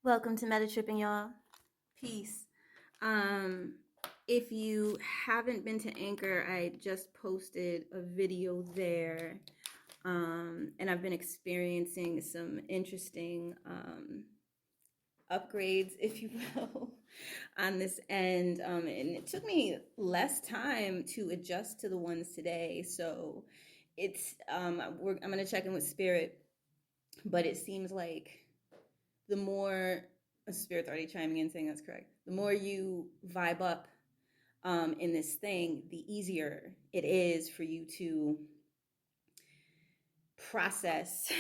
Welcome to Metatripping, y'all. Peace. Um, if you haven't been to Anchor, I just posted a video there, and I've been experiencing some interesting upgrades, if you will, on this end. And it took me less time to adjust to the ones today. So it's I'm gonna check in with Spirit, but it seems like the more Spirit's already chiming in saying that's correct. The more you vibe up in this thing, the easier it is for you to process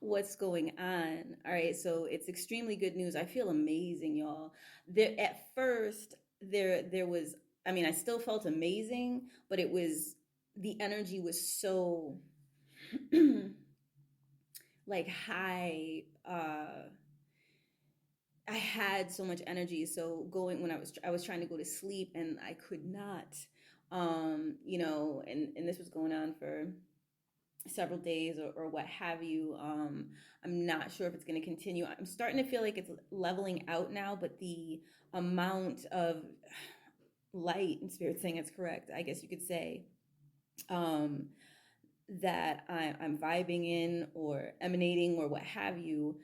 what's going on. All right, so it's extremely good news. I feel amazing, y'all. There at first there was, I mean, I still felt amazing, but it was, the energy was so like high. I had so much energy. So going, when I was trying to go to sleep and I could not, and this was going on for several days or what have you. I'm not sure if it's going to continue. I'm starting to feel like it's leveling out now, but the amount of light and spirit saying it's correct, I guess you could say, um, that I'm vibing in or emanating or what have you,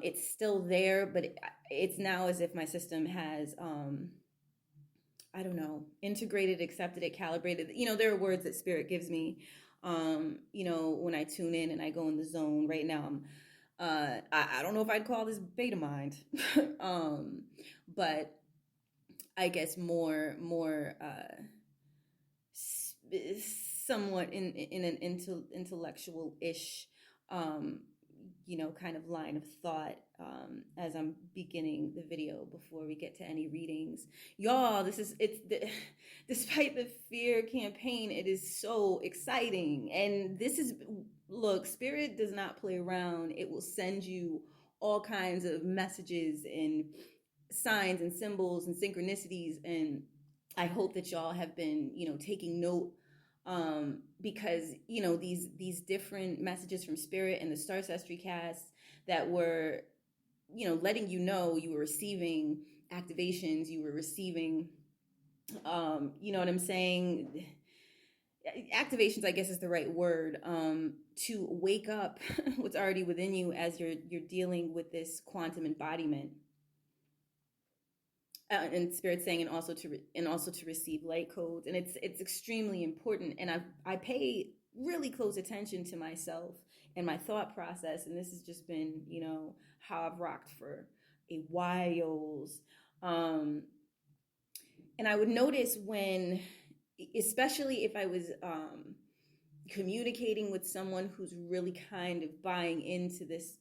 it's still there, but it's now as if my system has, I don't know, integrated, accepted it, calibrated. There are words that spirit gives me, when I tune in and I go in the zone. Right now, I don't know if I'd call this beta mind, but I guess more somewhat in an intellectual ish, um, kind of line of thought, as I'm beginning the video before we get to any readings. Y'all, despite the fear campaign, it is so exciting. And look, Spirit does not play around. It will send you all kinds of messages and signs and symbols and synchronicities. And I hope that y'all have been, taking note, because these different messages from Spirit and the Star Sestry cast that were, letting you were receiving activations, you were receiving, you know what I'm saying, activations, I guess is the right word, to wake up what's already within you as you're dealing with this quantum embodiment. And Spirit saying, and also to receive light codes, and it's extremely important. And I pay really close attention to myself and my thought process, and this has just been, how I've rocked for a whiles. And I would notice when, especially if I was communicating with someone who's really kind of buying into this,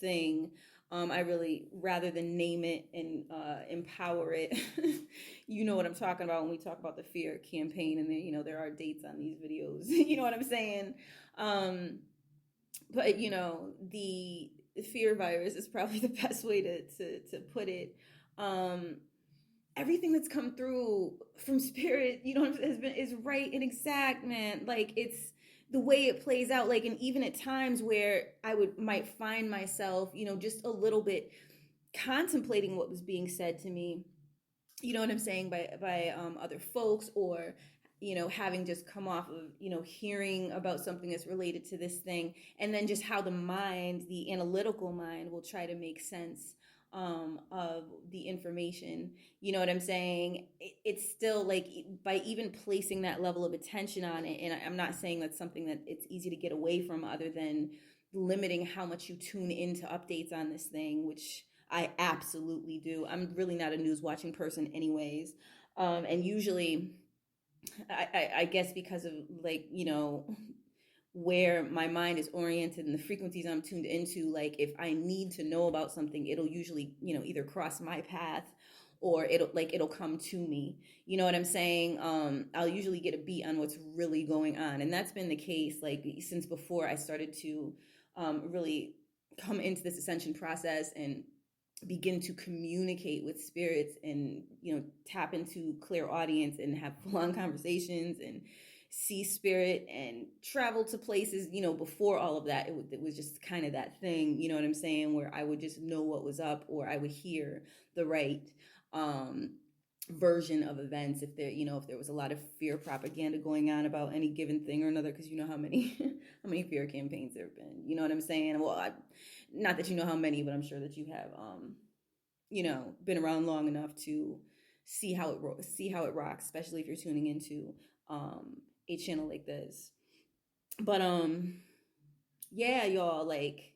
thing. I really, rather than name it and empower it, you know what I'm talking about when we talk about the fear campaign, and there are dates on these videos. You know what I'm saying? But the fear virus is probably the best way to put it. Everything that's come through from Spirit, is right and exact, man. Like, it's the way it plays out. Like, and even at times where might find myself, just a little bit contemplating what was being said to me, you know what I'm saying, by other folks, or having just come off of hearing about something that's related to this thing, and then just how the analytical mind will try to make sense of the information. You know what I'm saying? It's still like, by even placing that level of attention on it, and I'm not saying that's something that it's easy to get away from, other than limiting how much you tune into updates on this thing, which I absolutely do. I'm really not a news watching person anyways. And usually, I guess because of, like, where my mind is oriented and the frequencies I'm tuned into, like, if I need to know about something, it'll usually, either cross my path, or it'll come to me. You know what I'm saying? I'll usually get a beat on what's really going on. And that's been the case, like, since before I started to really come into this ascension process and begin to communicate with spirits, and tap into clear audience and have full-on conversations, and see spirit and travel to places, before all of that, it was just kind of that thing, you know what I'm saying, where I would just know what was up, or I would hear the right um version of events, if there was a lot of fear propaganda going on about any given thing or another, because you know how many how many fear campaigns there have been, you know what I'm saying. Well, not that you know how many, but I'm sure that you have been around long enough to see how it rocks, especially if you're tuning into a channel like this. But yeah, y'all, like,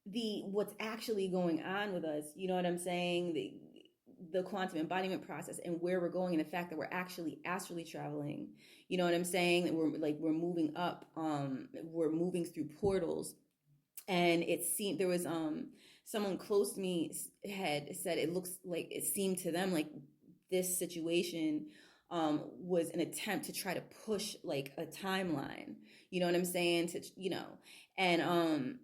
the what's actually going on with us, you know what I'm saying, the quantum embodiment process and where we're going, and the fact that we're actually astrally traveling, you know what I'm saying, that we're moving up, we're moving through portals. And it seemed there was someone close to me had said it looks like, it seemed to them like this situation was an attempt to try to push like a timeline, you know what I'm saying, and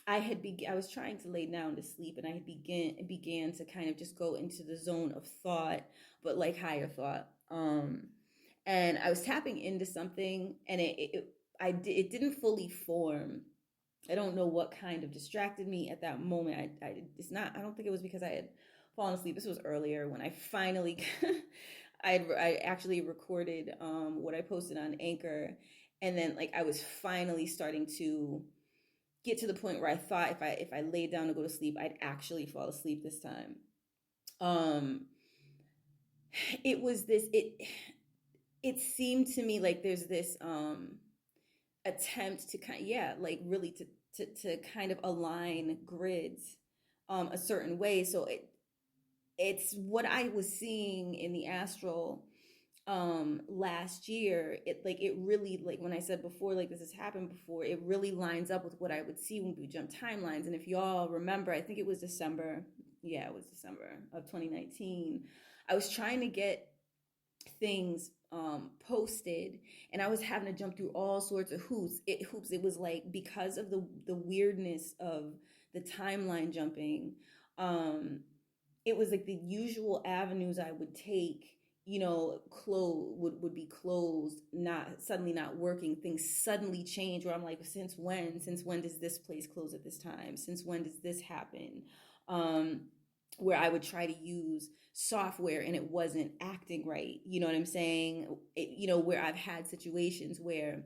I was trying to lay down to sleep, and I had began to kind of just go into the zone of thought, but like higher thought. And I was tapping into something, and it didn't fully form. I don't know what kind of distracted me at that moment. I don't think it was because I had fallen asleep. This was earlier when I finally I actually recorded what I posted on Anchor, and then like I was finally starting to get to the point where I thought if I laid down to go to sleep, I'd actually fall asleep this time. Um it was this it seemed to me like there's this attempt to like really to kind of align grids a certain way. So it's what I was seeing in the astral last year. It really, like when I said before, like this has happened before, it really lines up with what I would see when we jump timelines. And if y'all remember, I think it was December, yeah, it was December of 2019, I was trying to get things posted, and I was having to jump through all sorts of hoops. It was like, because of the weirdness of the timeline jumping, it was like the usual avenues I would take, would be closed, not suddenly not working. Things suddenly change, where I'm like, since when does this place close at this time? Since when does this happen? Where I would try to use software and it wasn't acting right. You know what I'm saying? Where I've had situations where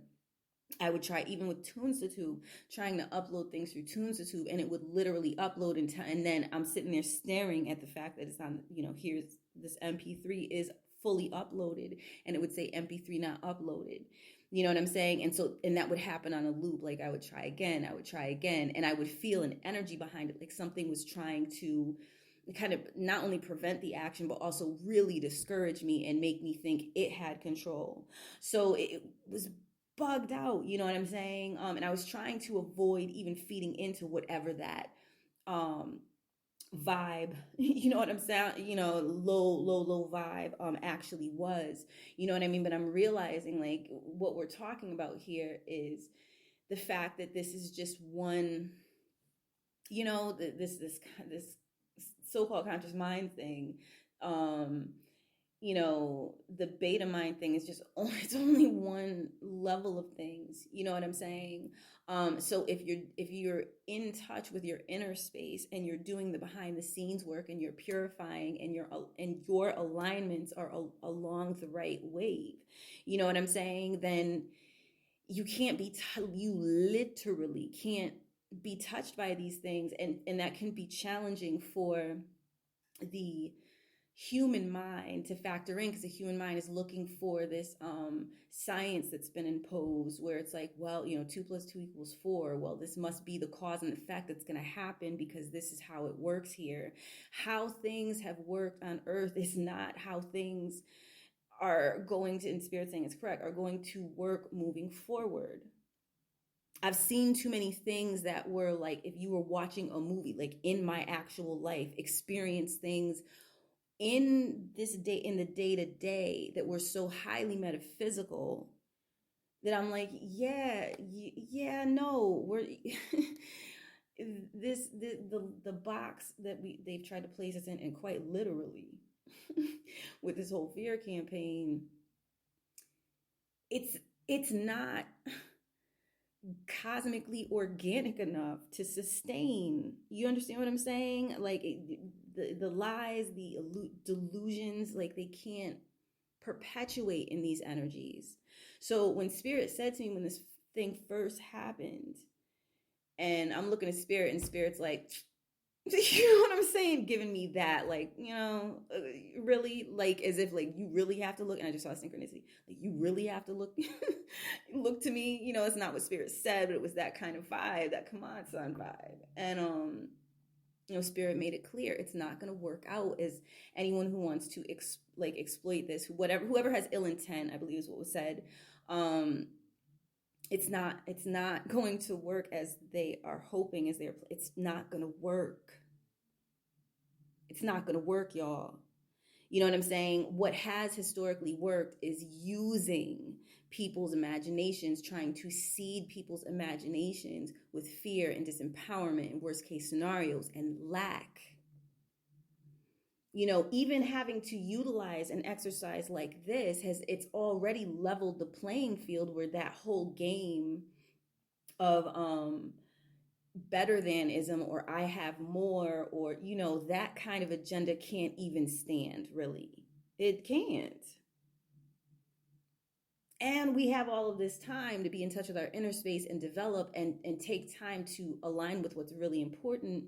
I would try, even with Tunes to Tube, trying to upload things through Tunes to Tube, and it would literally upload and then I'm sitting there staring at the fact that it's on, here's this MP3 is fully uploaded, and it would say MP3 not uploaded. You know what I'm saying? And that would happen on a loop. Like I would try again, and I would feel an energy behind it, like something was trying to kind of not only prevent the action, but also really discourage me and make me think it had control. So it was bugged out, you know what I'm saying? And I was trying to avoid even feeding into whatever that vibe, you know what I'm saying? Low vibe actually was, you know what I mean? But I'm realizing, like, what we're talking about here is the fact that this is just one, this so-called conscious mind thing. The beta mind thing is just it's only one level of things, you know what I'm saying? So if you're in touch with your inner space, and you're doing the behind the scenes work, and you're purifying, and your alignments are along the right wave, you know what I'm saying, then you can't you literally can't be touched by these things, and that can be challenging for the human mind to factor in, because the human mind is looking for this science that's been imposed, where it's like, well, 2 + 2 = 4. Well, this must be the cause and effect that's going to happen, because this is how it works here. How things have worked on Earth is not how things are going to, in Spirit saying it's correct, are going to work moving forward. I've seen too many things that were like, if you were watching a movie, like in my actual life, experience things in the day-to-day that were so highly metaphysical that I'm like, no, we're the box that they've tried to place us in, and quite literally with this whole fear campaign, it's it's not cosmically organic enough to sustain. You understand what I'm saying? Like the lies, the delusions, like they can't perpetuate in these energies. So when spirit said to me, when this thing first happened, and I'm looking at spirit, and spirit's like, you know what I'm saying, giving me that, like, really, like, as if like you really have to look. And I just saw synchronicity, like you really have to look look to me. It's not what spirit said, but it was that kind of vibe, that come on son vibe. And spirit made it clear it's not going to work out. As anyone who wants to exploit this, whoever has ill intent, I believe is what was said. It's not going to work as they are hoping, it's not going to work. It's not going to work, y'all. You know what I'm saying? What has historically worked is using people's imaginations, trying to seed people's imaginations with fear and disempowerment and worst case scenarios and lack. Even having to utilize an exercise like this it's already leveled the playing field, where that whole game of better thanism, or I have more, or that kind of agenda can't even stand, really. It can't. And we have all of this time to be in touch with our inner space and develop and take time to align with what's really important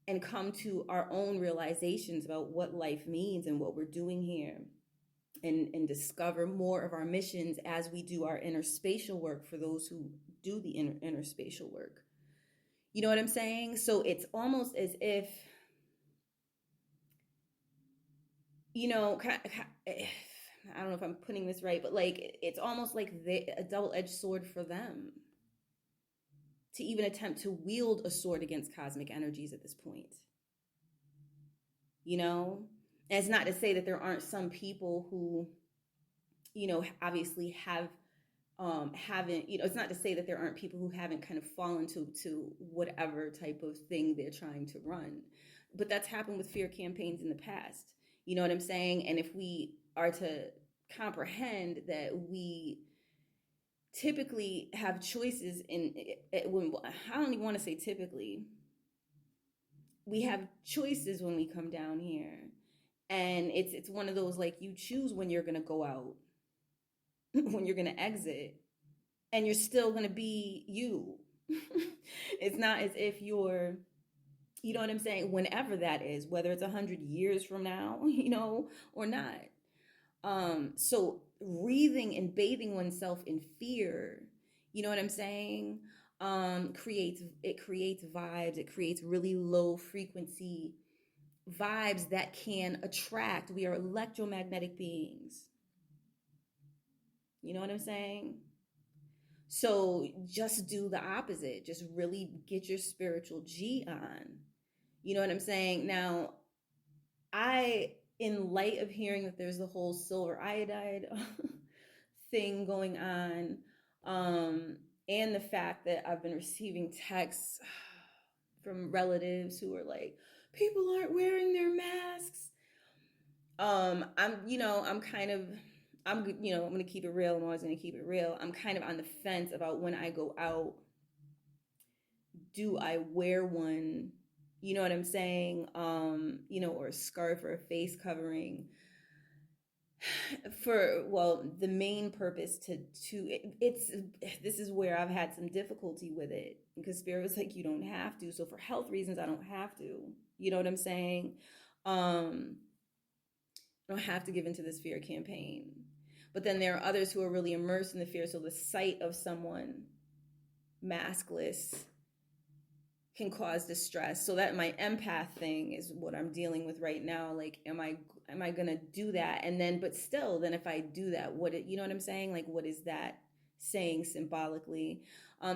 and come to our own realizations about what life means and what we're doing here, and discover more of our missions as we do our inner spatial work, for those who do the inner spatial work. You know what I'm saying? So it's almost as if, I don't know if I'm putting this right, but like it's almost like a double-edged sword for them to even attempt to wield a sword against cosmic energies at this point. And it's not to say that there aren't some people who, obviously haven't, it's not to say that there aren't people who haven't kind of fallen to whatever type of thing they're trying to run. But that's happened with fear campaigns in the past. You know what I'm saying? And if we are to comprehend that we typically have choices I don't even want to say typically, we have choices when we come down here. And it's one of those, like, you choose when you're going to go out, when you're going to exit, and you're still going to be you. It's not as if you're, you know what I'm saying, whenever that is, whether it's 100 years from now, or not. So breathing and bathing oneself in fear, you know what I'm saying, creates vibes. It creates really low frequency vibes that can attract. We are electromagnetic beings. You know what I'm saying? So just do the opposite. Just really get your spiritual G on. You know what I'm saying? Now, in light of hearing that there's the whole silver iodide thing going on, and the fact that I've been receiving texts from relatives who are like, people aren't wearing their masks. I'm going to keep it real. I'm always going to keep it real. I'm kind of on the fence about when I go out. Do I wear one? You know what I'm saying? Or a scarf or a face covering. The main purpose this is where I've had some difficulty with it, because Spirit was like, you don't have to. So for health reasons, I don't have to. You know what I'm saying? I don't have to give into this fear campaign. But then there are others who are really immersed in the fear. So the sight of someone maskless can cause distress. So that my empath thing is what I'm dealing with right now. Like, am I gonna do that? And then, but still, then if I do that, you know what I'm saying? Like, what is that saying symbolically?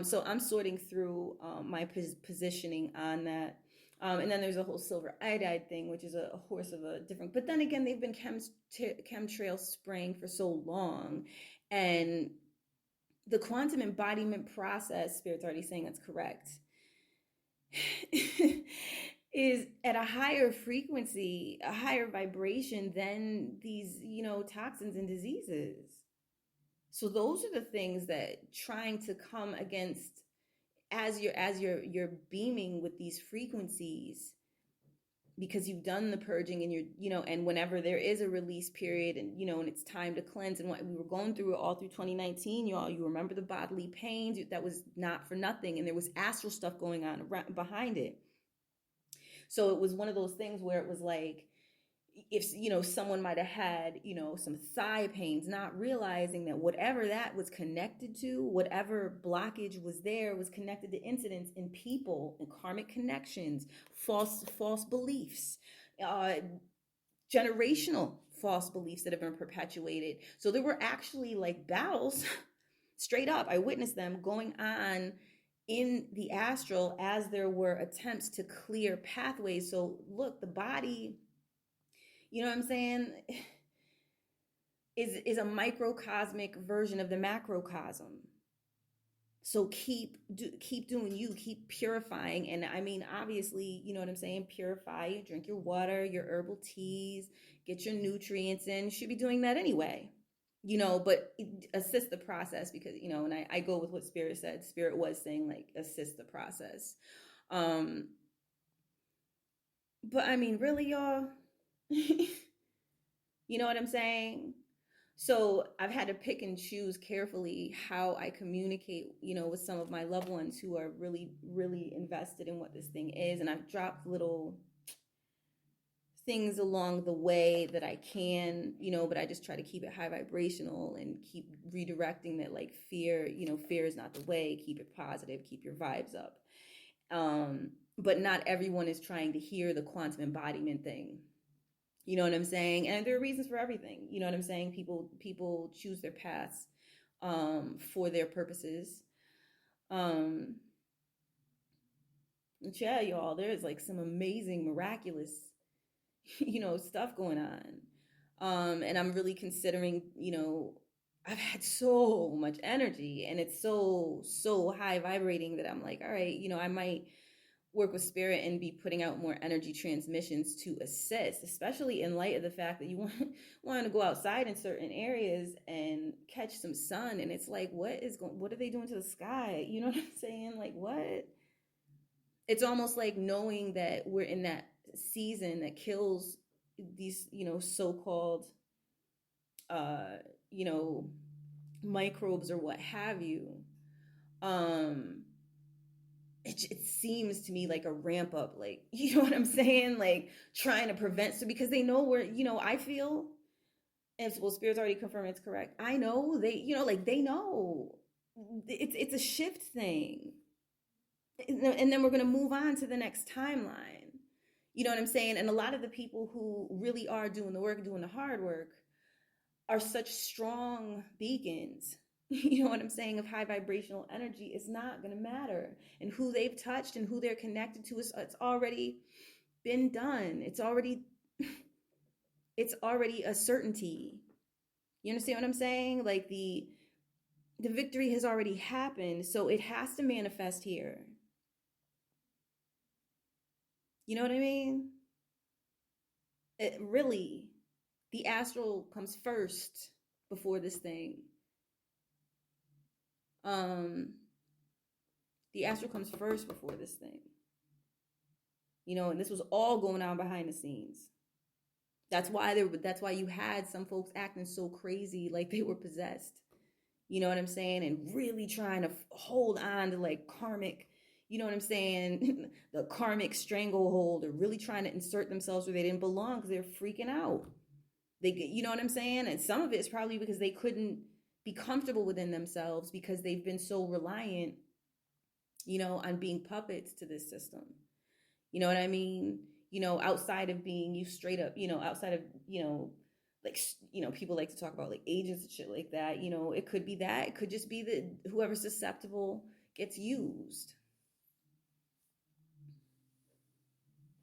So I'm sorting through my positioning on that. And then there's a whole silver iodide thing, which is a horse of a different, but then again, they've been chemtrail spraying for so long. And the quantum embodiment process, Spirit's already saying that's correct, is at a higher frequency, a higher vibration than these, toxins and diseases. So those are the things that trying to come against as you're beaming with these frequencies, because you've done the purging and you're, and whenever there is a release period and it's time to cleanse, and what we were going through all through 2019, y'all, you remember the bodily pains, that was not for nothing, and there was astral stuff going on behind it. So it was one of those things where it was like, if someone might have had some thigh pains, not realizing that whatever that was connected to, whatever blockage was there, was connected to incidents in people and karmic connections, false beliefs, generational false beliefs that have been perpetuated. So there were actually like battles straight up, I witnessed them going on in the astral as there were attempts to clear pathways. So look, the body, you know what I'm saying, is a microcosmic version of the macrocosm. So keep doing you, keep purifying. And I mean, obviously, you know what I'm saying, purify, drink your water, your herbal teas, get your nutrients in. You should be doing that anyway, but assist the process, because, and I go with what Spirit said. Spirit was saying, like, assist the process. But I mean, really, y'all, you know what I'm saying? So I've had to pick and choose carefully how I communicate, with some of my loved ones who are really, really invested in what this thing is. And I've dropped little things along the way that I can, but I just try to keep it high vibrational and keep redirecting that, like, fear is not the way. Keep it positive, keep your vibes up. But not everyone is trying to hear the quantum embodiment thing. You know what I'm saying? And there are reasons for everything. You know what I'm saying? People choose their paths for their purposes. And yeah, y'all, there's like some amazing, miraculous, stuff going on. And I'm really considering, I've had so much energy, and it's so high vibrating that I'm like, all right, I might work with Spirit and be putting out more energy transmissions to assist, especially in light of the fact that you want to go outside in certain areas and catch some sun, and it's like, what are they doing to the sky? You know what I'm saying? Like, what? It's almost like knowing that we're in that season that kills these, so-called microbes or what have you. It seems to me like a ramp up, like, you know what I'm saying? Like, trying to prevent, so because they know where, I feel, and well, Spirit's already confirmed it's correct. I know they, like, they know it's a shift thing. And then we're going to move on to the next timeline. You know what I'm saying? And a lot of the people who really are doing the work, doing the hard work, are such strong beacons, you know what I'm saying, of high vibrational energy. It's not going to matter. And who they've touched and who they're connected to, it's already been done. It's already a certainty. You understand what I'm saying? Like, the victory has already happened, so it has to manifest here. You know what I mean? It really, the astral comes first before this thing. The astral comes first before this thing. And this was all going on behind the scenes. That's why you had some folks acting so crazy, like they were possessed. You know what I'm saying? And really trying to hold on to, like, karmic, you know what I'm saying? The karmic stranglehold, or really trying to insert themselves where they didn't belong because they're freaking out. You know what I'm saying? And some of it is probably because they couldn't be comfortable within themselves because they've been so reliant, on being puppets to this system. You know what I mean? Outside of being you straight up, outside of, like, people like to talk about, like, agents and shit like that. It could be that. It could just be that whoever's susceptible gets used.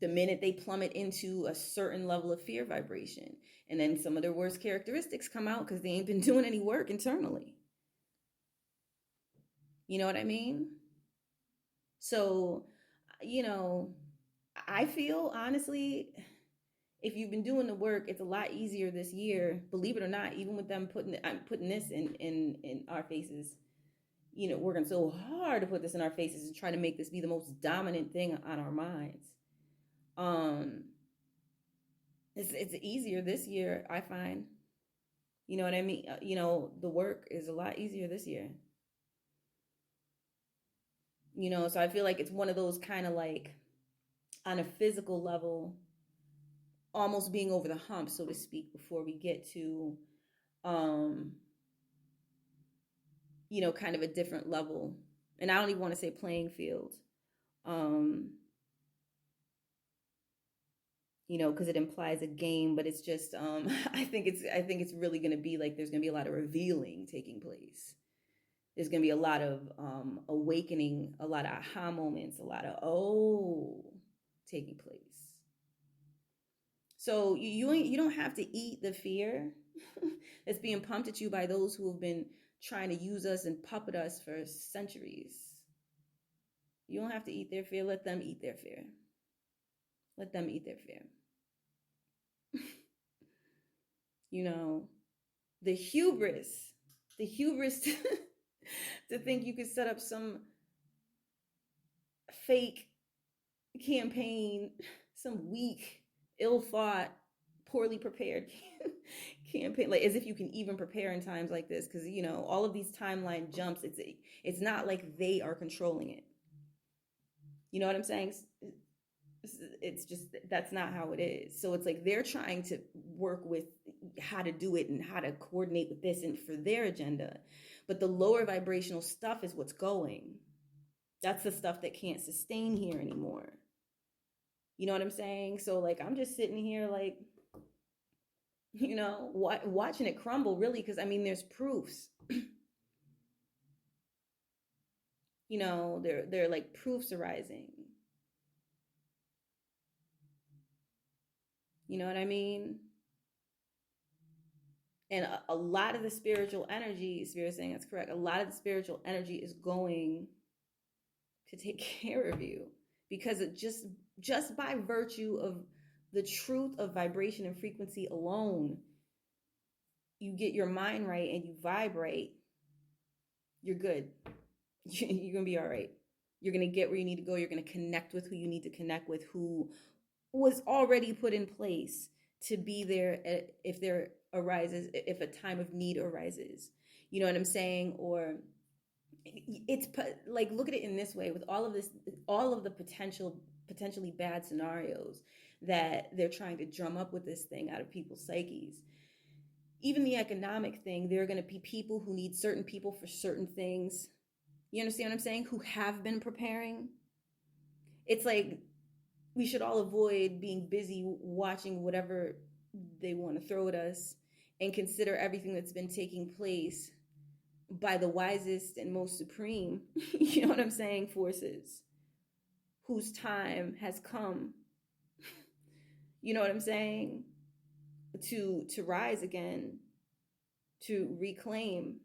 The minute they plummet into a certain level of fear vibration, and then some of their worst characteristics come out because they ain't been doing any work internally. You know what I mean? So, I feel, honestly, if you've been doing the work, it's a lot easier this year, believe it or not, even with them putting this in our faces, working so hard to put this in our faces and try to make this be the most dominant thing on our minds. It's easier this year, I find. You know what I mean? The work is a lot easier this year. So I feel like it's one of those kind of like on a physical level, almost being over the hump, so to speak, before we get to, kind of a different level. And I don't even want to say playing field, because it implies a game, but it's just, I think it's really going to be like, there's going to be a lot of revealing taking place. There's going to be a lot of awakening, a lot of aha moments, a lot of taking place. So you don't have to eat the fear that's being pumped at you by those who have been trying to use us and puppet us for centuries. You don't have to eat their fear. Let them eat their fear. Let them eat their fear. The hubris to think you could set up some fake campaign, some weak, ill-thought, poorly prepared campaign, like as if you can even prepare in times like this, because all of these timeline jumps, it's not like they are controlling it. You know what I'm saying? It's just, that's not how it is. So it's like they're trying to work with how to do it and how to coordinate with this and for their agenda, but the lower vibrational stuff is what's going. That's the stuff that can't sustain here anymore. You know what I'm saying? So like, I'm just sitting here like, watching it crumble, really, because I mean, there's proofs. They're like proofs arising. You know what I mean? And a lot of the spiritual energy, Spirit saying that's correct, a lot of the spiritual energy is going to take care of you, because it just by virtue of the truth of vibration and frequency alone, you get your mind right and you vibrate, you're good. You're going to be all right. You're going to get where you need to go. You're going to connect with who you need to connect with, who was already put in place to be there if a time of need arises. You know what I'm saying? Or it's like, look at it in this way, with all of the potentially bad scenarios that they're trying to drum up with this thing out of people's psyches. Even the economic thing, there are going to be people who need certain people for certain things. You understand what I'm saying? Who have been preparing. It's like we should all avoid being busy watching whatever they want to throw at us and consider everything that's been taking place by the wisest and most supreme, you know what I'm saying, forces whose time has come, you know what I'm saying, to rise again, to reclaim,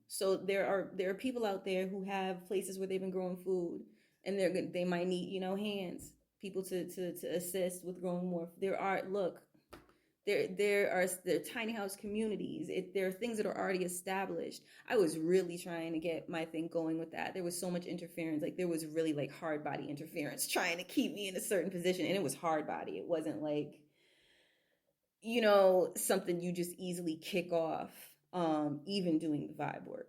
so there are people out there who have places where they've been growing food, and they might need, hands, people to assist with growing more. There are tiny house communities. There are things that are already established. I was really trying to get my thing going with that. There was so much interference. Like, there was really like hard body interference trying to keep me in a certain position, and it was hard body. It wasn't like, something you just easily kick off, even doing the vibe work.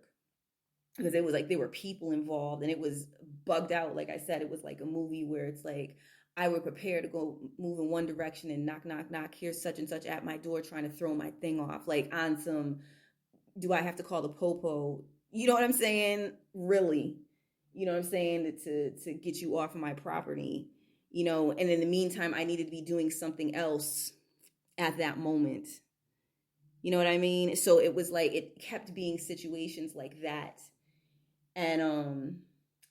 Because it was like there were people involved and it was bugged out. Like I said, it was like a movie where it's like I would prepare to go move in one direction and knock, knock, knock, here's such and such at my door trying to throw my thing off. Like on some, do I have to call the popo? You know what I'm saying? Really? You know what I'm saying? To get you off of my property, and in the meantime, I needed to be doing something else at that moment. You know what I mean? So it was like, it kept being situations like that. And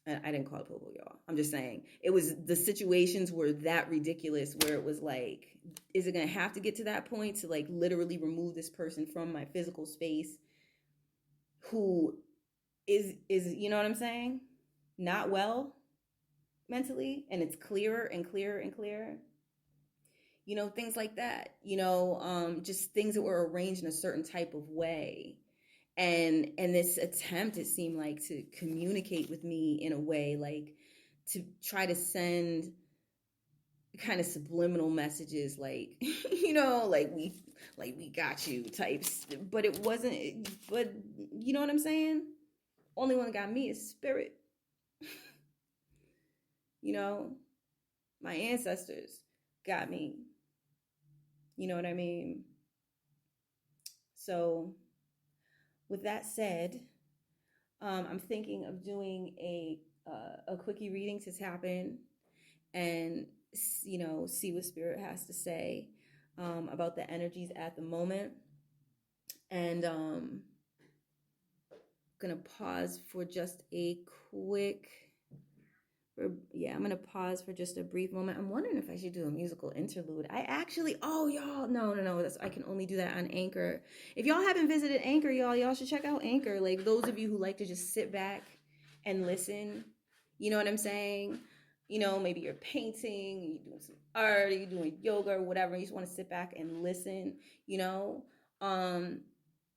I didn't call it popo, y'all. I'm just saying, it was, the situations were that ridiculous where it was like, is it going to have to get to that point to like literally remove this person from my physical space who is, you know what I'm saying? Not well mentally. And it's clearer and clearer and clearer. things like that, just things that were arranged in a certain type of way. And this attempt, it seemed like, to communicate with me in a way, like to try to send kind of subliminal messages, like like we got you types, but it wasn't. But you know what I'm saying? Only one that got me is spirit. My ancestors got me. You know what I mean? So with that said, I'm thinking of doing a quickie reading to tap in and see what spirit has to say about the energies at the moment. And gonna pause for just a quick. I'm gonna pause for just a brief moment. I'm wondering if I should do a musical interlude. Y'all, no, I can only do that on Anchor. If y'all haven't visited Anchor, y'all should check out Anchor. Like, those of you who like to just sit back and listen, you know what I'm saying? Maybe you're painting, you're doing some art, you're doing yoga or whatever. You just want to sit back and listen. You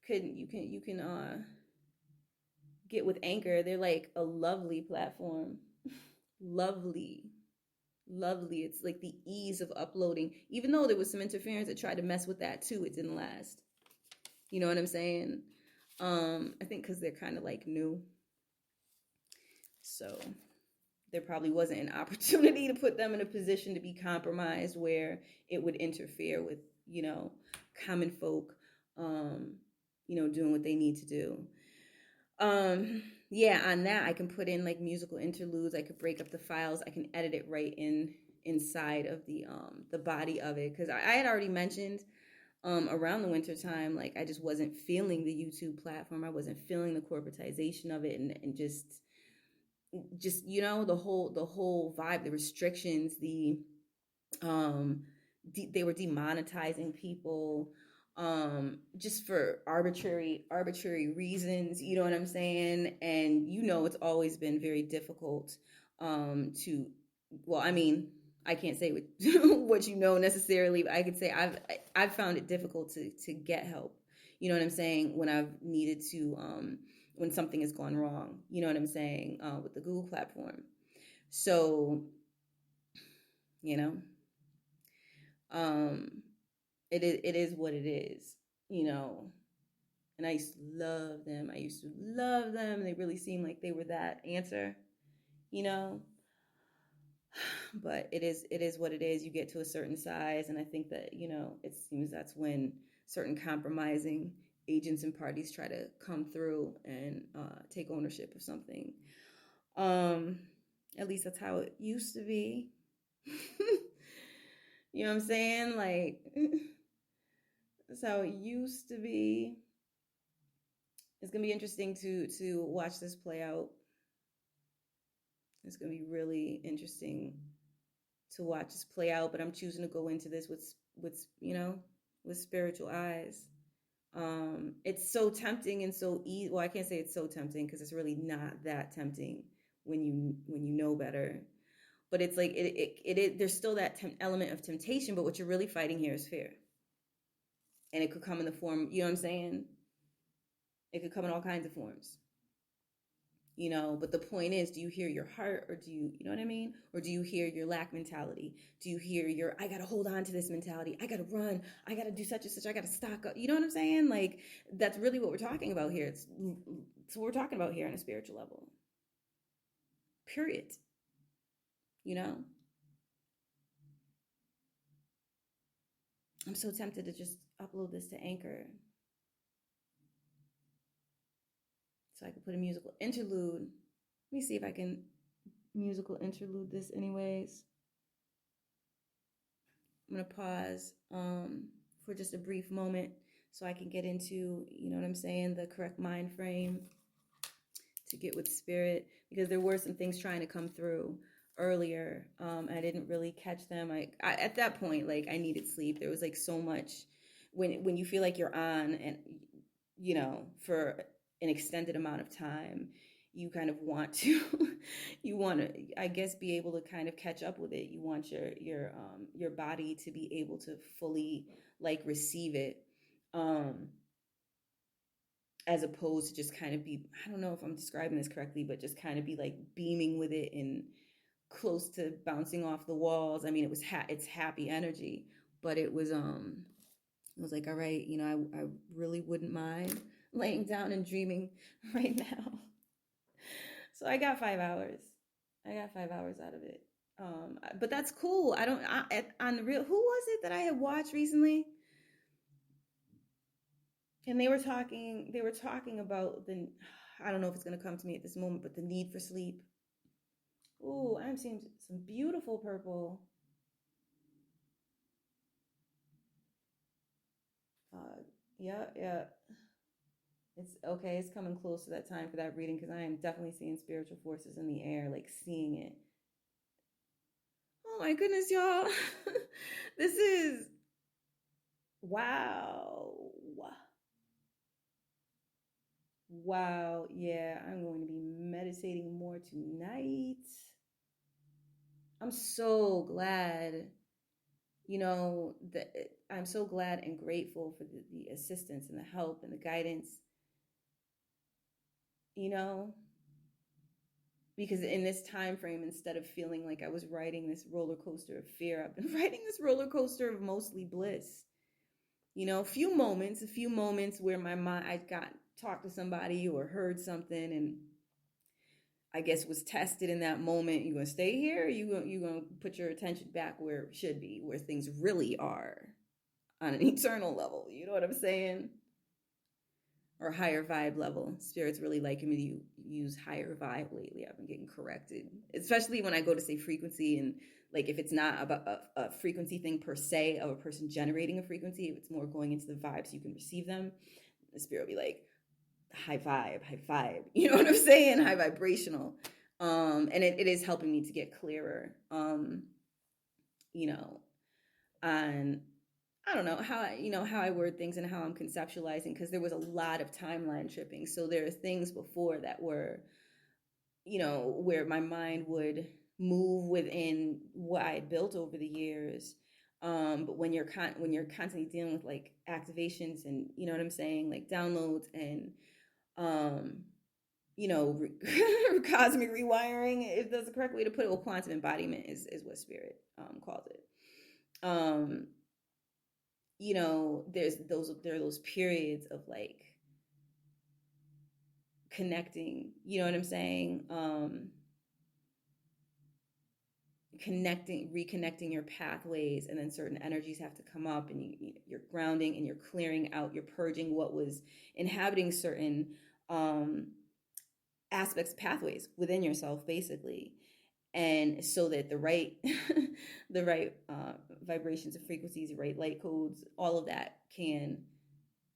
can get with Anchor. They're like a lovely platform. Lovely. It's like the ease of uploading, even though there was some interference that tried to mess with that too. It didn't last. You know what I'm saying? I think because they're kind of like new, so there probably wasn't an opportunity to put them in a position to be compromised where it would interfere with common folk doing what they need to do. On that, I can put in like musical interludes. I could break up the files. I can edit it right inside of the body of it, because I had already mentioned around the winter time, like, I just wasn't feeling the YouTube platform. I wasn't feeling the corporatization of it, and just the whole vibe, the restrictions, they were demonetizing people just for arbitrary reasons, you know what I'm saying? And it's always been very difficult I can't say what necessarily, but I could say I've found it difficult to get help, you know what I'm saying, when I've needed to when something has gone wrong, you know what I'm saying, with the Google platform. So it is what it is, and I used to love them. They really seemed like they were that answer, but it is what it is. You get to a certain size, and I think that, it seems that's when certain compromising agents and parties try to come through and take ownership of something. At least that's how it used to be. You know what I'm saying? Like, that's how it used to be. It's gonna be interesting to watch this play out. It's gonna be really interesting to watch this play out. But I'm choosing to go into this with spiritual eyes. It's so tempting and so easy. Well, I can't say it's so tempting, because it's really not that tempting when you know better. But it's like there's still that element of temptation. But what you're really fighting here is fear, and it could come in the form. You know what I'm saying? It could come in all kinds of forms. But the point is, do you hear your heart, or do you know what I mean? Or do you hear your lack mentality? Do you hear your, I got to hold on to this mentality? I got to run. I got to do such and such. I got to stock up. You know what I'm saying? Like, that's really what we're talking about here. It's what we're talking about here on a spiritual level. Period. I'm so tempted to just upload this to Anchor, so I could put a musical interlude. Let me see if I can musical interlude this anyways. I'm going to pause for just a brief moment so I can get into, you know what I'm saying, the correct mind frame to get with spirit, because there were some things trying to come through earlier. I didn't really catch them. I at that point, like, I needed sleep. There was like so much when you feel like you're on, and for an extended amount of time, you kind of want to you want to, I guess, be able to kind of catch up with it. You want your body to be able to fully like receive it, um as opposed to just kind of be, I don't know if I'm describing this correctly, but just kind of be like beaming with it and close to bouncing off the walls. I mean, it's happy energy, but it was like, all right, I really wouldn't mind laying down and dreaming right now. So I got 5 hours. I got 5 hours out of it. But that's cool. On the real, who was it that I had watched recently? And they were talking about I don't know if it's going to come to me at this moment, but the need for sleep. Ooh, I'm seeing some beautiful purple. Yeah, yeah. It's okay. It's coming close to that time for that reading because I am definitely seeing spiritual forces in the air, like seeing it. Oh my goodness, y'all. This is wow. Wow. Yeah, I'm going to be meditating more tonight. I'm so glad, that I'm so glad and grateful for the assistance and the help and the guidance, you know, because in this time frame, instead of feeling like I was riding this roller coaster of fear, I've been riding this roller coaster of mostly bliss. A few moments where my mind, I got talked to somebody or heard something, and I guess was tested in that moment. You gonna stay here? Or you gonna put your attention back where it should be, where things really are on an eternal level? You know what I'm saying? Or higher vibe level. Spirit's really liking me to use higher vibe lately. I've been getting corrected, especially when I go to say frequency, and like if it's not about a frequency thing per se of a person generating a frequency, if it's more going into the vibe so you can receive them, the spirit will be like high vibe, high vibe. You know what I'm saying? High vibrational. And it is helping me to get clearer. You know, on I don't know how I word things and how I'm conceptualizing, because there was a lot of timeline tripping. So there are things before that were, where my mind would move within what I had built over the years. But when you're constantly dealing with like activations and, you know what I'm saying, like downloads and um, cosmic rewiring, if that's the correct way to put it. Well, quantum embodiment is what spirit calls it. Um, there are those periods of like connecting, you know what I'm saying? Reconnecting your pathways, and then certain energies have to come up, and you're grounding and you're clearing out, you're purging what was inhabiting certain aspects, pathways within yourself, basically. And so that the right the right vibrations and frequencies, the right light codes, all of that can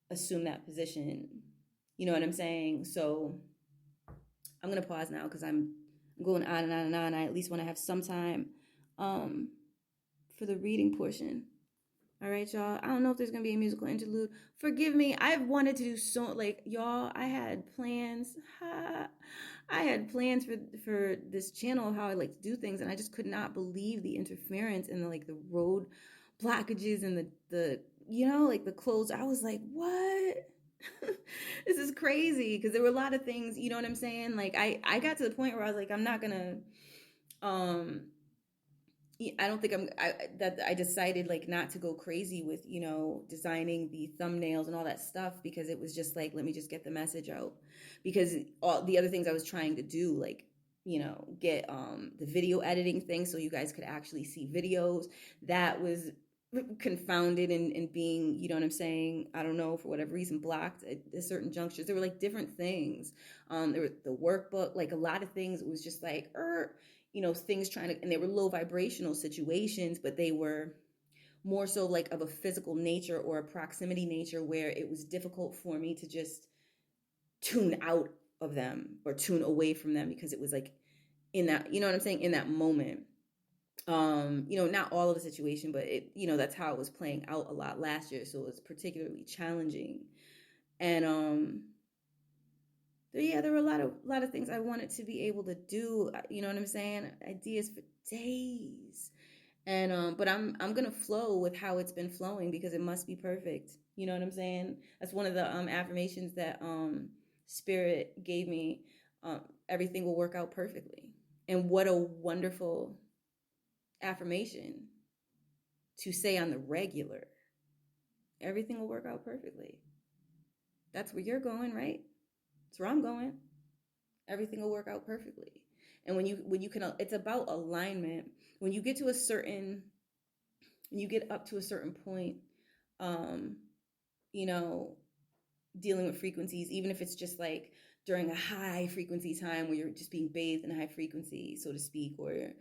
assume that position. You know what I'm saying? So I'm gonna pause now because I'm going on and on and on. I at least want to have some time for the reading portion. All right, y'all. I don't know if there's gonna be a musical interlude. Forgive me. I've wanted to do so, like, y'all. I had plans. I had plans for this channel of how I like to do things, and I just could not believe the interference and the road blockages and the like the clothes. I was like, what? This is crazy, because there were a lot of things. You know what I'm saying? Like I got to the point where I was like, I'm not gonna I don't think I decided like not to go crazy with, designing the thumbnails and all that stuff, because it was just like, let me just get the message out, because all the other things I was trying to do, like, get the video editing thing so you guys could actually see videos, that was confounded and being, you know what I'm saying, I don't know, for whatever reason, blocked at certain junctures. There were like different things. There was the workbook, like a lot of things. It was just like, things trying to, and they were low vibrational situations, but they were more so like of a physical nature or a proximity nature, where it was difficult for me to just tune out of them or tune away from them, because it was like in that, you know what I'm saying, in that moment. Not all of the situation, but it, that's how it was playing out a lot last year. So it was particularly challenging. And there were a lot of things I wanted to be able to do. You know what I'm saying? Ideas for days. And but I'm gonna flow with how it's been flowing because it must be perfect. You know what I'm saying? That's one of the affirmations that Spirit gave me. Everything will work out perfectly. And what a wonderful affirmation to say on the regular. Everything will work out perfectly. That's where you're going, right? That's where I'm going. Everything will work out perfectly. And when you can, it's about alignment. When you get to a certain, when you get up to a certain point, um, you know, dealing with frequencies, even if it's just like during a high frequency time where you're just being bathed in high frequency, so to speak, or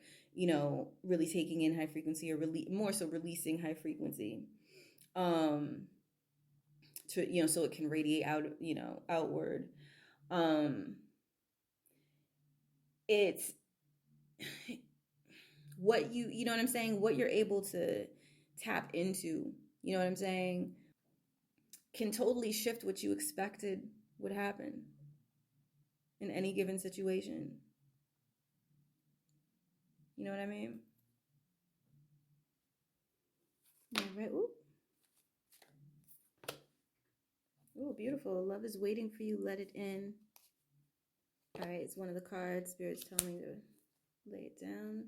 really taking in high frequency, or more so releasing high frequency, to so it can radiate out, outward. It's what you know what I'm saying, what you're able to tap into, you know what I'm saying, can totally shift what you expected would happen in any given situation. You know what I mean? All right. Ooh. Ooh, beautiful. Love is waiting for you. Let it in. All right. It's one of the cards. Spirit's telling me to lay it down.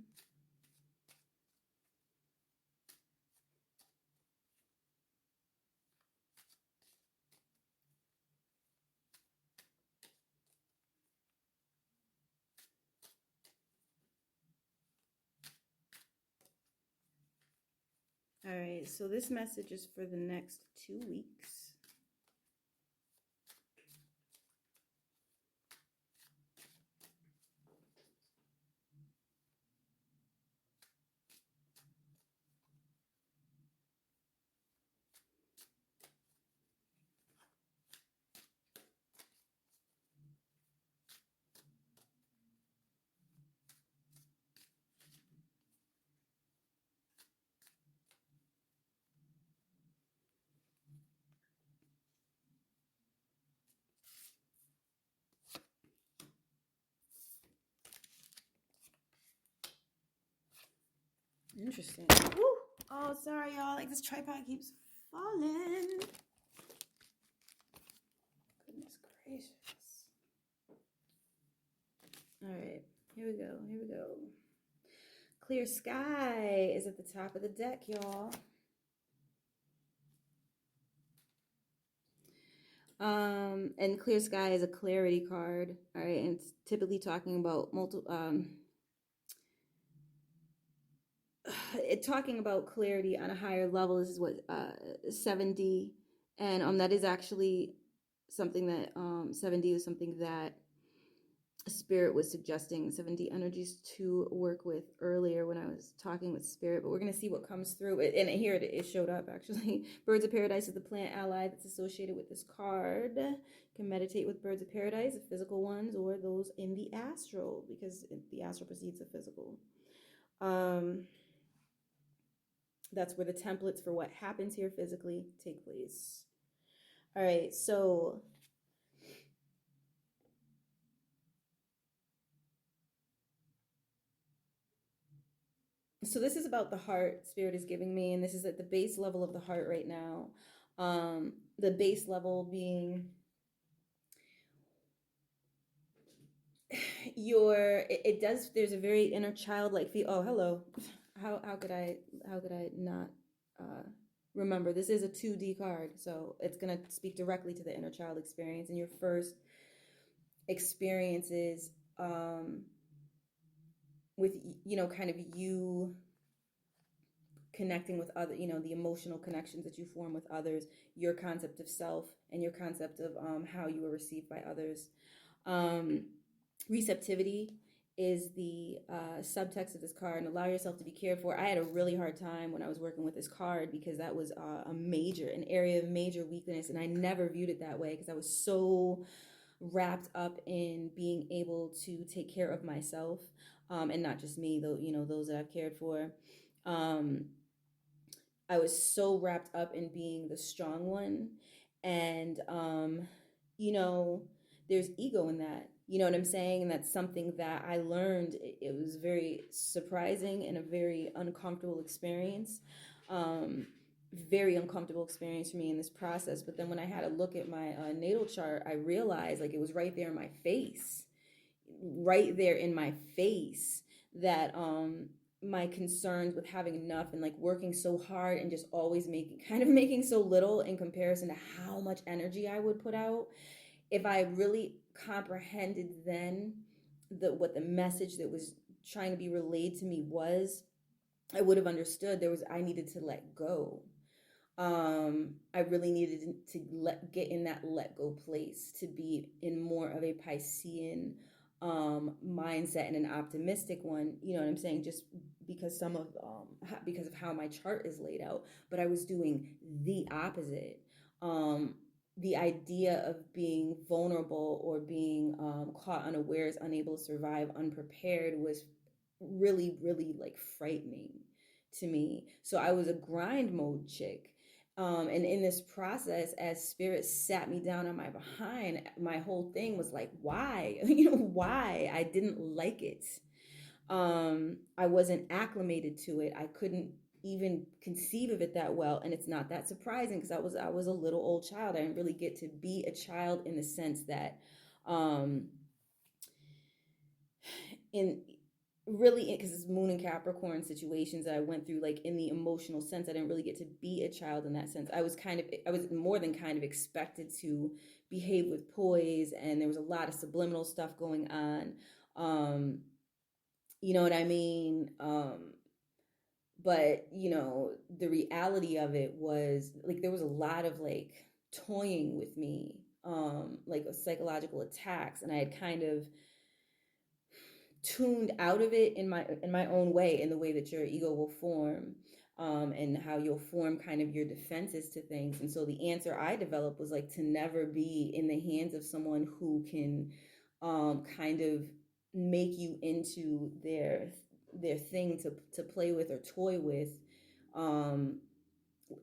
All right. So this message is for the next 2 weeks. Interesting. Woo! Oh, sorry, y'all. Like, this tripod keeps falling. Goodness gracious. All right. Here we go. Here we go. Clear sky is at the top of the deck, y'all. And clear sky is a clarity card. All right. And it's typically talking about talking about clarity on a higher level. This is what 7D, and that is actually something that 7D was something that Spirit was suggesting 7D energies to work with earlier when I was talking with Spirit, but we're going to see what comes through. And here it showed up, actually. Birds of Paradise is the plant ally that's associated with this card. You can meditate with Birds of Paradise, the physical ones, or those in the astral, because the astral precedes the physical. That's where the templates for what happens here physically take place. All right, so this is about the heart. Spirit is giving me, and this is at the base level of the heart right now. The base level being there's a very inner childlike feel. Oh, hello. How could I not remember? This is a 2D card, so it's gonna speak directly to the inner child experience and your first experiences with kind of you connecting with other, the emotional connections that you form with others, your concept of self, and your concept of how you were received by others. Receptivity is the subtext of this card, and allow yourself to be cared for. I had a really hard time when I was working with this card because that was an area of major weakness, and I never viewed it that way because I was so wrapped up in being able to take care of myself, and not just me, though, those that I've cared for. I was so wrapped up in being the strong one, and there's ego in that. You know what I'm saying? And that's something that I learned. It was very surprising and a very uncomfortable experience. Um, Very uncomfortable experience for me in this process. But then when I had a look at my natal chart, I realized like it was right there in my face, right there in my face, that my concerns with having enough and like working so hard and just always making so little in comparison to how much energy I would put out, if I really comprehended then what the message that was trying to be relayed to me was, I would have understood I needed to let go. I really needed to get in that let go place, to be in more of a Piscean mindset and an optimistic one. You know what I'm saying? Just because because of how my chart is laid out, but I was doing the opposite. The idea of being vulnerable or being caught unawares, unable to survive, unprepared was really, really like frightening to me. So I was a grind mode chick. And in this process, as spirit sat me down on my behind, my whole thing was like, why? Why? I didn't like it. I wasn't acclimated to it. I couldn't even conceive of it that well. And it's not that surprising because I was a little old child. I didn't really get to be a child in the sense that in really, because it's moon and Capricorn situations that I went through, like in the emotional sense, I didn't really get to be a child in that sense. I was more than kind of expected to behave with poise, and there was a lot of subliminal stuff going on. You know what I mean? But the reality of it was like there was a lot of like toying with me, like psychological attacks, and I had kind of tuned out of it in my own way, in the way that your ego will form, and how you'll form kind of your defenses to things. And so the answer I developed was like to never be in the hands of someone who can kind of make you into their thing to play with or toy with,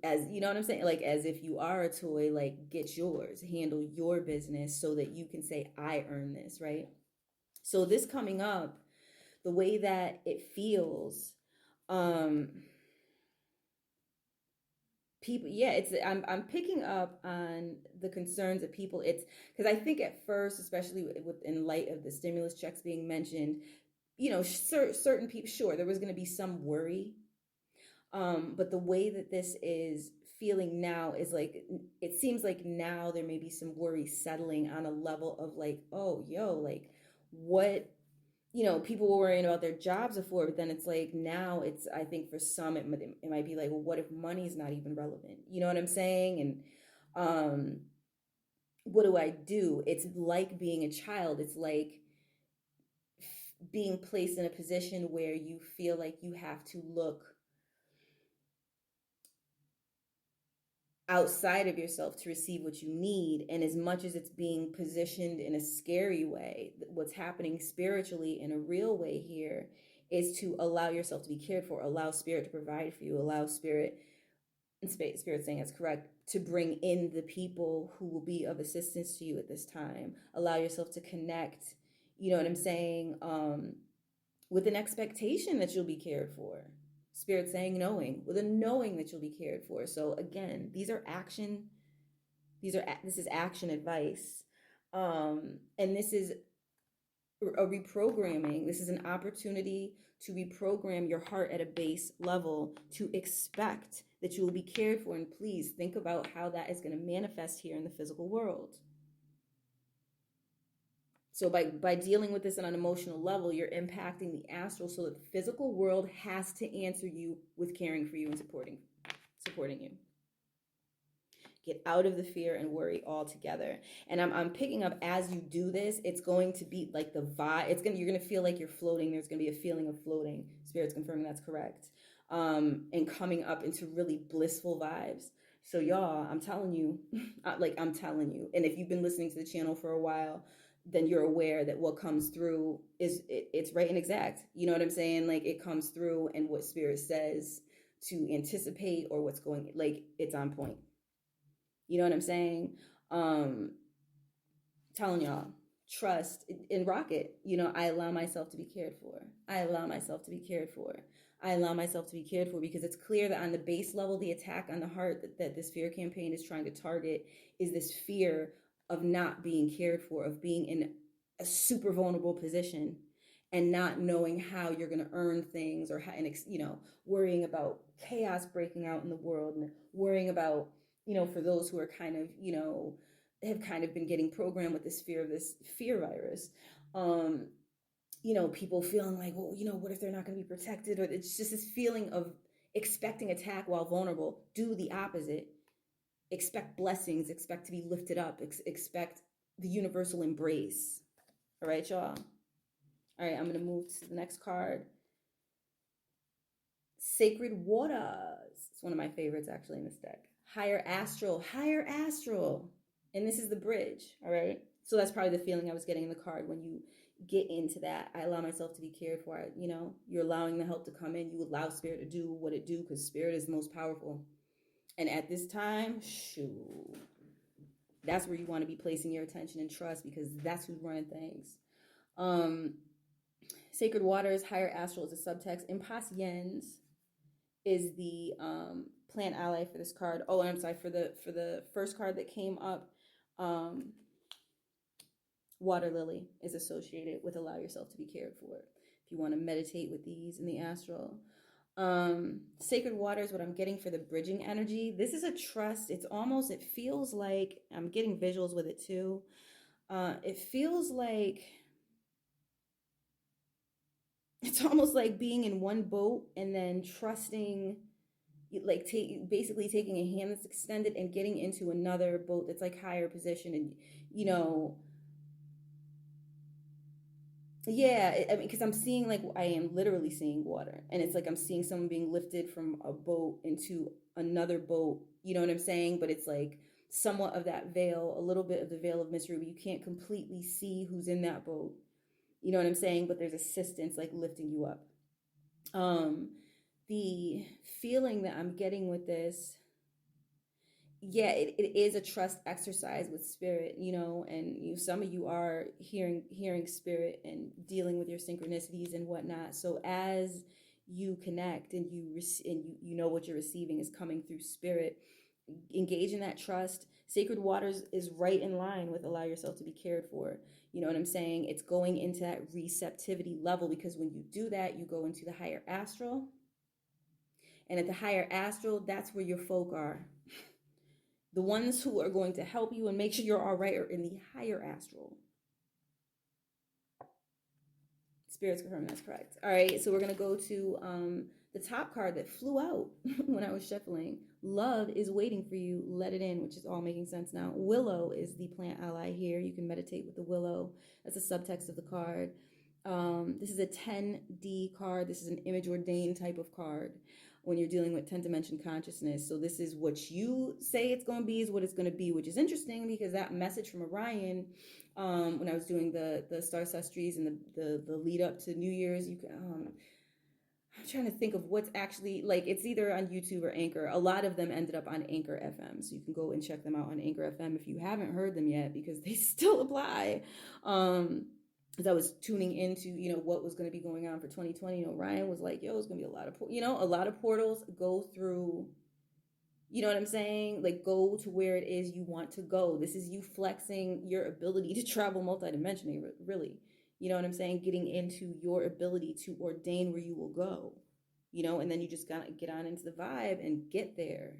as you know what I'm saying, like as if you are a toy, like get yours, handle your business so that you can say I earn this, right? So this coming up, the way that it feels, people, yeah, it's I'm picking up on the concerns of people. It's because I think at first, especially in light of the stimulus checks being mentioned, certain people, sure, there was going to be some worry, but the way that this is feeling now is like, it seems like now there may be some worry settling on a level of like, oh, yo, like what, people were worrying about their jobs before, but then it's like now I think for some it might be like, well, what if money's not even relevant? You know what I'm saying? And what do I do? It's like being a child. It's like being placed in a position where you feel like you have to look outside of yourself to receive what you need. And as much as it's being positioned in a scary way, what's happening spiritually in a real way here is to allow yourself to be cared for, allow spirit to provide for you, allow spirit, and spirit saying it's correct, to bring in the people who will be of assistance to you at this time. Allow yourself to connect, you know what I'm saying, with an expectation that you'll be cared for. Spirit saying knowing, with a knowing that you'll be cared for. So again, this is action advice. And this is a reprogramming. This is an opportunity to reprogram your heart at a base level to expect that you will be cared for. And please think about how that is going to manifest here in the physical world. So by dealing with this on an emotional level, you're impacting the astral so that the physical world has to answer you with caring for you and supporting you. Get out of the fear and worry altogether. And I'm picking up, as you do this, it's going to be like the vibe. You're gonna feel like you're floating. There's gonna be a feeling of floating. Spirit's confirming that's correct. And coming up into really blissful vibes. So y'all, I'm telling you. And if you've been listening to the channel for a while, then you're aware that what comes through it's right and exact. You know what I'm saying? Like it comes through, and what spirit says to anticipate or what's going, like it's on point. You know what I'm saying? telling y'all, trust in Rocket. You know, I allow myself to be cared for. I allow myself to be cared for. I allow myself to be cared for, because it's clear that on the base level, the attack on the heart that this fear campaign is trying to target is this fear of not being cared for, of being in a super vulnerable position and not knowing how you're going to earn things, or how, and worrying about chaos breaking out in the world, and worrying about, for those who are kind of, have kind of been getting programmed with this fear of this fear virus. People feeling like, well, what if they're not going to be protected? Or it's just this feeling of expecting attack while vulnerable. Do the opposite. Expect blessings, expect to be lifted up, expect the universal embrace. All right, y'all. All right, I'm going to move to the next card. Sacred Waters. It's one of my favorites, actually, in this deck. Higher Astral. Higher Astral. And this is the bridge, all right? So that's probably the feeling I was getting in the card when you get into that. I allow myself to be cared for. You're allowing the help to come in. You allow Spirit to do what it do, because Spirit is the most powerful. And at this time, shoot, that's where you want to be placing your attention and trust, because that's who's running things. Sacred Waters, Higher Astral is a subtext. Impatiens is the plant ally for this card. Oh, and I'm sorry, for the first card that came up, Water Lily is associated with allow yourself to be cared for. If you want to meditate with these in the astral. Sacred Water is what I'm getting for the bridging energy. This is a trust. It feels like, I'm getting visuals with it too. It feels like, it's almost like being in one boat and then trusting, like basically taking a hand that's extended and getting into another boat that's like higher position. And, yeah, I mean, because I'm seeing, like, I am literally seeing water, and it's like I'm seeing someone being lifted from a boat into another boat, you know what I'm saying? But it's like somewhat of that veil, a little bit of the veil of mystery, but you can't completely see who's in that boat, you know what I'm saying? But there's assistance, like, lifting you up. The feeling that I'm getting with this, yeah, it is a trust exercise with Spirit, and some of you are hearing Spirit and dealing with your synchronicities and whatnot. So as you connect and you know what you're receiving is coming through Spirit, engage in that trust. Sacred Waters is right in line with allow yourself to be cared for. You know what I'm saying? It's going into that receptivity level, because when you do that, you go into the higher astral. And at the higher astral, that's where your folk are. The ones who are going to help you and make sure you're all right are in the higher astral. Spirits confirm that's correct. All right, so we're going to go to the top card that flew out when I was shuffling. Love is waiting for you. Let it in, which is all making sense now. Willow is the plant ally here. You can meditate with the willow. That's a subtext of the card. This is a 10D card. This is an image ordained type of card when you're dealing with 10 dimension consciousness. So this is what you say it's going to be is what it's going to be, which is interesting, because that message from Orion, when I was doing the star sestries and the lead up to New Year's, I'm trying to think of what's actually, like, it's either on YouTube or Anchor. A lot of them ended up on Anchor FM, so you can go and check them out on Anchor FM if you haven't heard them yet, because they still apply. As I was tuning into, what was going to be going on for 2020, Ryan was like, yo, it's going to be a lot of portals go through, you know what I'm saying? Like, go to where it is you want to go. This is you flexing your ability to travel multidimensionally, really. You know what I'm saying? Getting into your ability to ordain where you will go, and then you just gotta get on into the vibe and get there,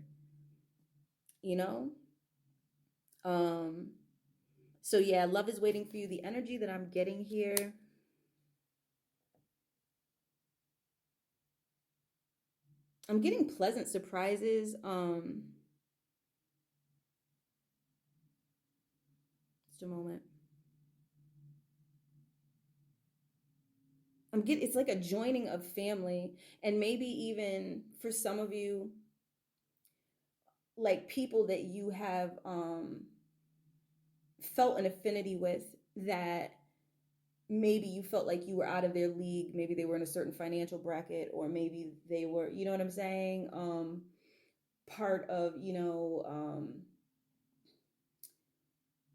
So yeah, love is waiting for you. The energy that I'm getting here, I'm getting pleasant surprises. Just a moment. It's like a joining of family, and maybe even for some of you, like people that you have felt an affinity with, that maybe you felt like you were out of their league. Maybe they were in a certain financial bracket, or maybe they were, you know what I'm saying? Part of,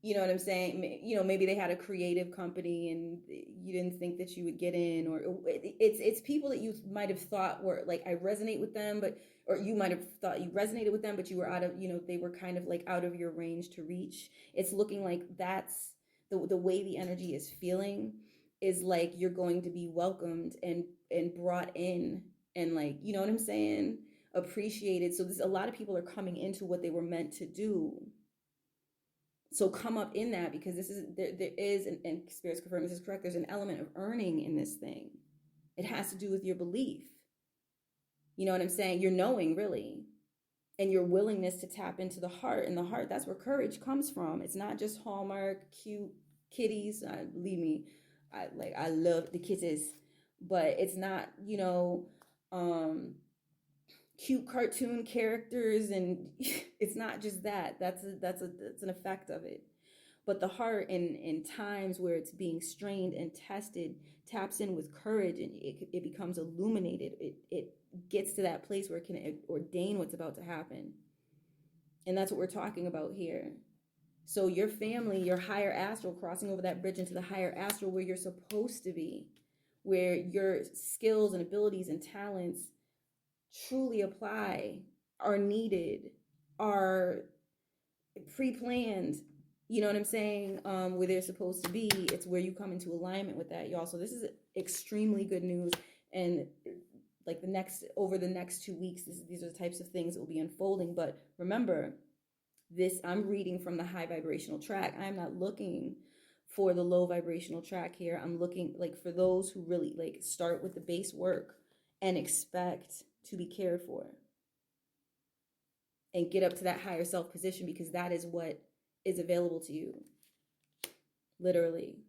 You know what I'm saying? You know, maybe they had a creative company and you didn't think that you would get in, or it's people that you might have thought were like, I resonate with them, but, or you might have thought you resonated with them, but you were out of, you know, they were kind of like out of your range to reach. It's looking like that's the way the energy is feeling, is like you're going to be welcomed and brought in, and like, you know what I'm saying? Appreciated. So there's a lot of people are coming into what they were meant to do. So come up in that, because this is there is, and spirits confirm this is correct, there's an element of earning in this thing. It has to do with your belief. You know what I'm saying? Your knowing, really. And your willingness to tap into the heart. And the heart, that's where courage comes from. It's not just Hallmark cute kitties. Believe me, I love the kitties, but it's not, you know, cute cartoon characters, and it's not just that. That's an effect of it. But the heart, in times where it's being strained and tested, taps in with courage, and it becomes illuminated. It gets to that place where it can ordain what's about to happen. And that's what we're talking about here. So your family, your higher astral, crossing over that bridge into the higher astral where you're supposed to be, where your skills and abilities and talents truly apply, are needed, are pre-planned, you know what I'm saying, where they're supposed to be. It's where you come into alignment with that, y'all. So this is extremely good news. And like over the next 2 weeks, these are the types of things that will be unfolding. But remember, I'm reading from the high vibrational track. I'm not looking for the low vibrational track here. I'm looking like for those who really like start with the base work and expect to be cared for and get up to that higher self position, because that is what is available to you. Literally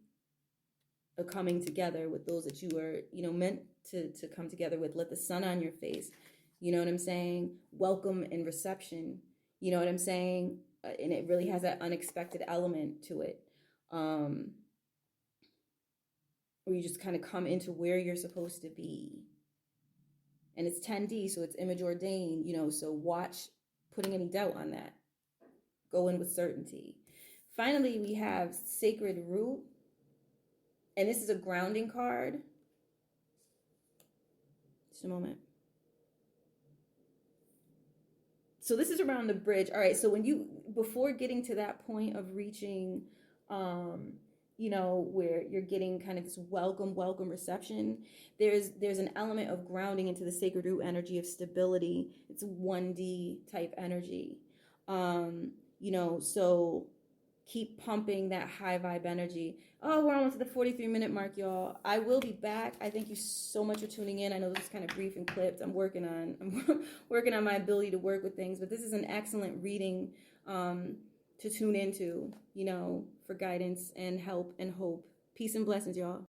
a coming together with those that you are, you know, meant to come together with. Let the sun on your face. You know what I'm saying? Welcome and reception. You know what I'm saying? And it really has that unexpected element to it. Where you just kind of come into where you're supposed to be. And it's 10D, so it's image ordained, you know, so watch putting any doubt on that. Go in with certainty. Finally, we have Sacred Root. And this is a grounding card. Just a moment. So this is around the bridge. All right, so before getting to that point of reaching, you know, where you're getting kind of this welcome reception, there's an element of grounding into the sacred root energy of stability. It's 1D type energy. You know, so keep pumping that high vibe energy. Oh, we're almost at the 43-minute mark, y'all. I will be back. I thank you so much for tuning in. I know this is kind of brief and clipped. I'm working on my ability to work with things, but this is an excellent reading to tune into, you know, for guidance and help and hope. Peace and blessings, y'all.